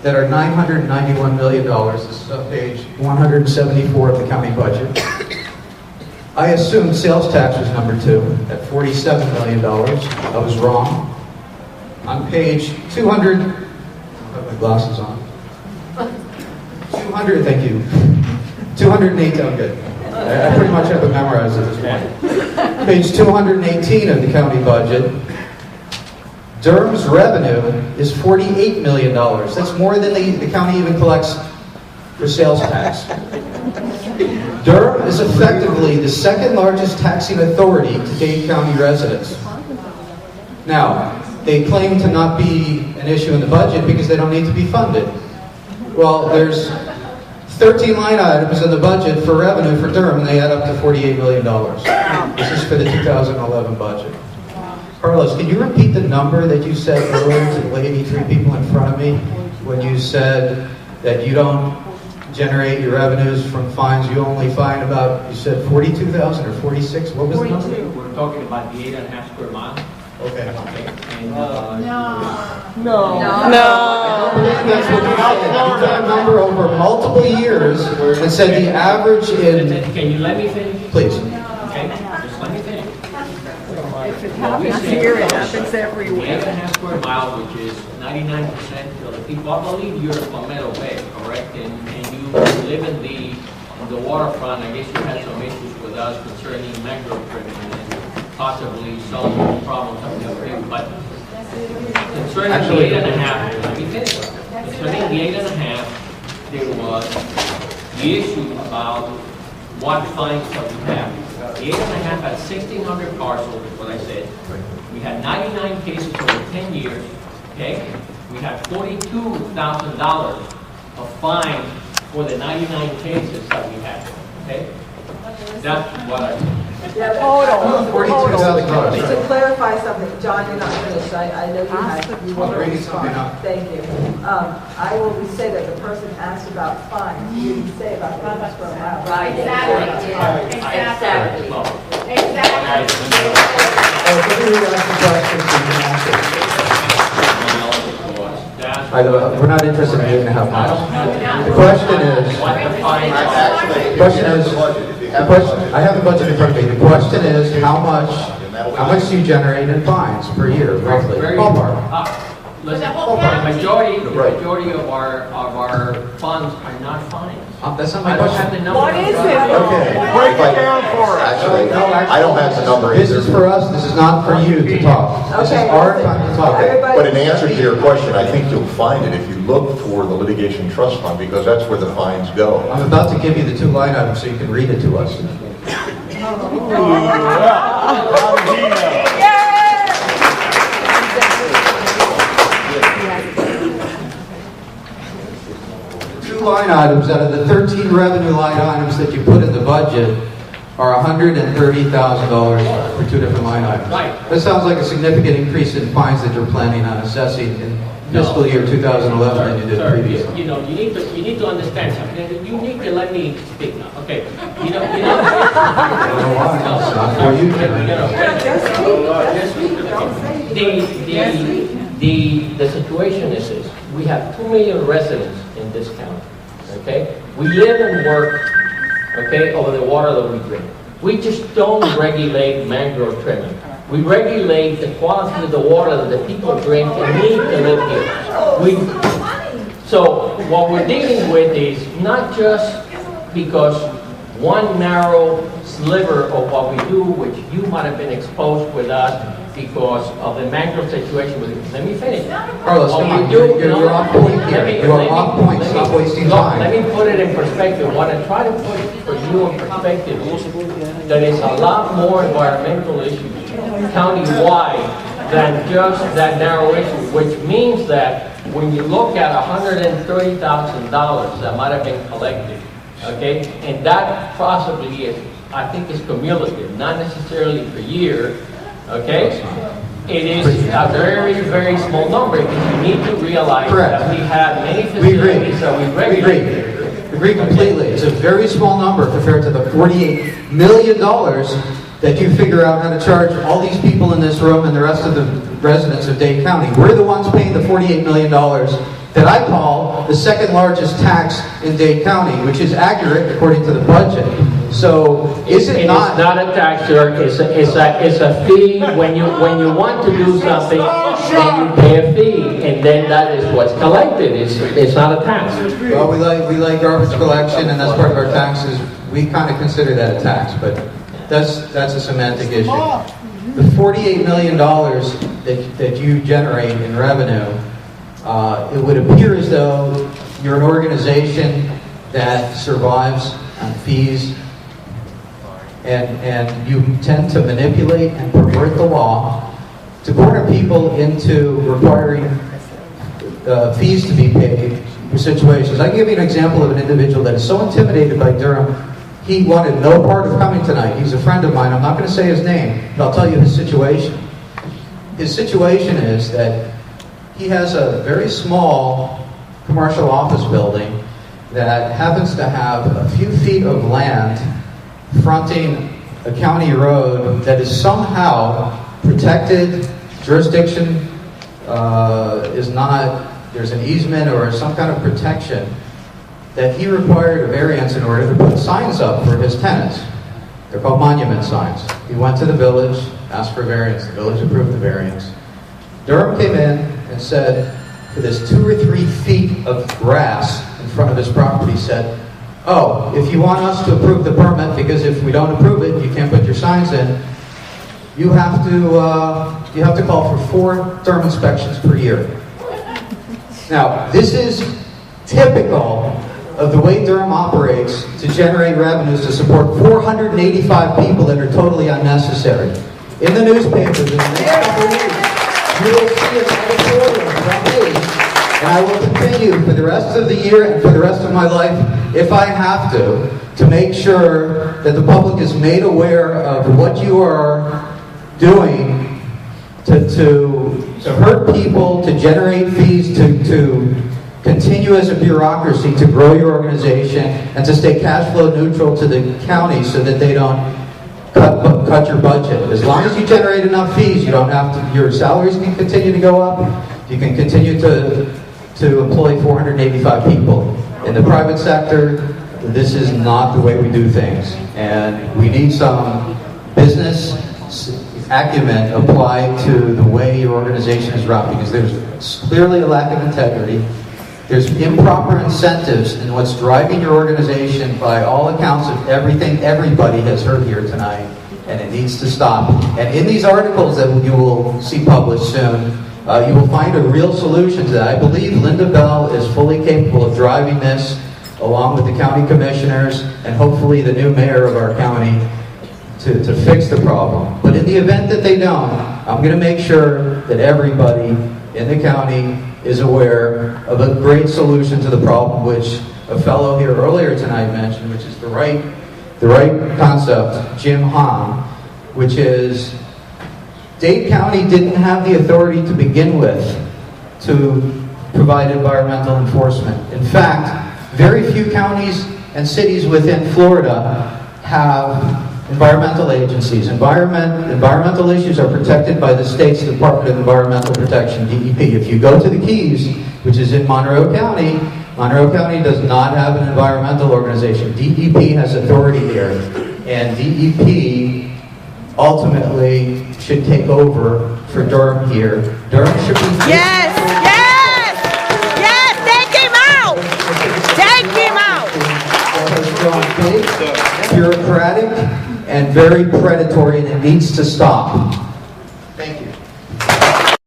that are $991 million. This is on page 174 of the county budget. I assumed sales tax was number 2 at $47 million. I was wrong. On page 200, I have my glasses on. 200, thank you. 208, I'm good. I pretty much have it memorized at this point. Page 218 of the county budget. DERM's revenue is $48 million. That's more than the county even collects for sales tax. D.E.R.M is effectively the second largest taxing authority to Dade County residents. Now, they claim to not be an issue in the budget because they don't need to be funded. Well, there's 13 line items in the budget for revenue for D.E.R.M, and they add up to $48 million. This is for the 2011 budget. Carlos, can you repeat the number that you said earlier to the lady, 3 people in front of me, when you said that you don't generate your revenues from fines, you only fine about, you said 42,000 or 46? What was 42. The number? We're talking about the 8.5 square mile. Okay. And, No. That's what you said. You took a number over multiple years and said the average in... Can you let me finish? Please. Okay, just let me finish. If it happens here, it happens everywhere. 8.5 square mile, which is 99% of the people. I believe you're from Palmetto Bay, correct? And you live in the waterfront. I guess you had some issues with us concerning mangrove trimming and possibly some problems that we have here. But concerning the 8.5, let me finish. Concerning the 8.5, there was the issue about what fines that we have. The 8.5 had 1,600 parcels, is what I said. We had 99 cases over 10 years, okay? We had $42,000 of fines for the 99 cases that we had, okay? That's what I said. Yeah, Total. to clarify something, John, you're not finished. I know you want to respond. Thank you. I will say that the person asked about fines. You didn't say about fines per mile. Right, exactly. Exactly. We're not interested in 8.5 miles. The question is, I have the budget in front of me. The question is, how much do you generate in fines per year, roughly? Ballpark. Listen, the majority of our funds are not fines. That's not my question. What is it? Okay. Break it down for us. Actually, I don't have the number either. This is for us. This is not for you to talk. This is our time to talk. But in answer to your question, I think you'll find it if you look for the litigation trust fund, because that's where the fines go. I'm about to give you the 2 line items so you can read it to us. Line items out of the 13 revenue line items that you put in the budget are $130,000 for 2 different line items. Right. That sounds like a significant increase in fines that you're planning on assessing in fiscal year 2011 than you did previously. You need to understand something. You need to let me speak now. Okay. I don't know why. It's not for you tonight. The situation is this. We have 2 million residents in this county. Okay? We live and work, okay, over the water that we drink. We just don't regulate mangrove trimming. We regulate the quality of the water that the people drink and need to live here. So what we're dealing with is not just because one narrow sliver of what we do, which you might have been exposed with us because of the mangrove situation. Let me finish. Carlos, come on. You're off point here. You're off point. Stop wasting time. Let me put it in perspective. What I try to put for you in perspective is that it's a lot more environmental issues county-wide than just that narrow issue, which means that when you look at $130,000 that might have been collected, okay, and that possibly is, I think, is cumulative, not necessarily per year, okay? It is a very, very small number because you need to realize that we have many facilities that we regulate. We agree completely. It's a very small number compared to the $48 million that you figure out how to charge all these people in this room and the rest of the residents of Dade County. We're the ones paying the $48 million that I call the second largest tax in Dade County, which is accurate according to the budget. So is it not? It's not a tax, sir. It's a fee. When you want to do something, then you pay a fee, and then that is what's collected. It's not a tax. Well, we like garbage collection, and that's part of our taxes. We kind of consider that a tax, but that's a semantic issue. The $48 million that you generate in revenue, it would appear as though you're an organization that survives on fees, and you tend to manipulate and pervert the law to corner people into requiring fees to be paid for situations. I can give you an example of an individual that is so intimidated by D.E.R.M. He wanted no part of coming tonight. He's a friend of mine. I'm not going to say his name, but I'll tell you his situation. His situation is that he has a very small commercial office building that happens to have a few feet of land fronting a county road that is somehow protected. Jurisdiction is not, there's an easement or some kind of protection that he required a variance in order to put signs up for his tenants. They're called monument signs. He went to the village, asked for variance, the village approved the variance. D.E.R.M came in and said, for this 2 or 3 feet of grass in front of his property, said, oh, if you want us to approve the permit, because if we don't approve it, you can't put your signs in, you have to call for 4 D.E.R.M inspections per year. Now, this is typical of the way D.E.R.M operates to generate revenues to support 485 people that are totally unnecessary. In the newspapers, in the next couple of weeks, you will see an editorial from me, and I will continue for the rest of the year and for the rest of my life, if I have to make sure that the public is made aware of what you are doing to hurt people, to generate fees, to continue as a bureaucracy, to grow your organization, and to stay cash flow neutral to the county so that they don't cut your budget. As long as you generate enough fees, you don't have to, your salaries can continue to go up, you can continue to employ 485 people. In the private sector, this is not the way we do things, and we need some business acumen applied to the way your organization is run, because there's clearly a lack of integrity. There's improper incentives in what's driving your organization by all accounts of everything everybody has heard here tonight, and it needs to stop. And in these articles that you will see published soon, you will find a real solution to that. I believe Lynda Bell is fully capable of driving this, along with the county commissioners, and hopefully the new mayor of our county, to fix the problem. But in the event that they don't, I'm going to make sure that everybody in the county is aware of a great solution to the problem, which a fellow here earlier tonight mentioned, which is the right concept, Jim Hahn, which is Dade County didn't have the authority to begin with to provide environmental enforcement. In fact, very few counties and cities within Florida have environmental agencies. Environmental issues are protected by the state's Department of Environmental Protection, DEP. If you go to the Keys, which is in Monroe County does not have an environmental organization. DEP has authority here, and DEP ultimately should take over for D.E.R.M here. D.E.R.M should be... Yes! Yes! Yes! Take him out! Take him out! Big, bureaucratic, and very predatory, and it needs to stop.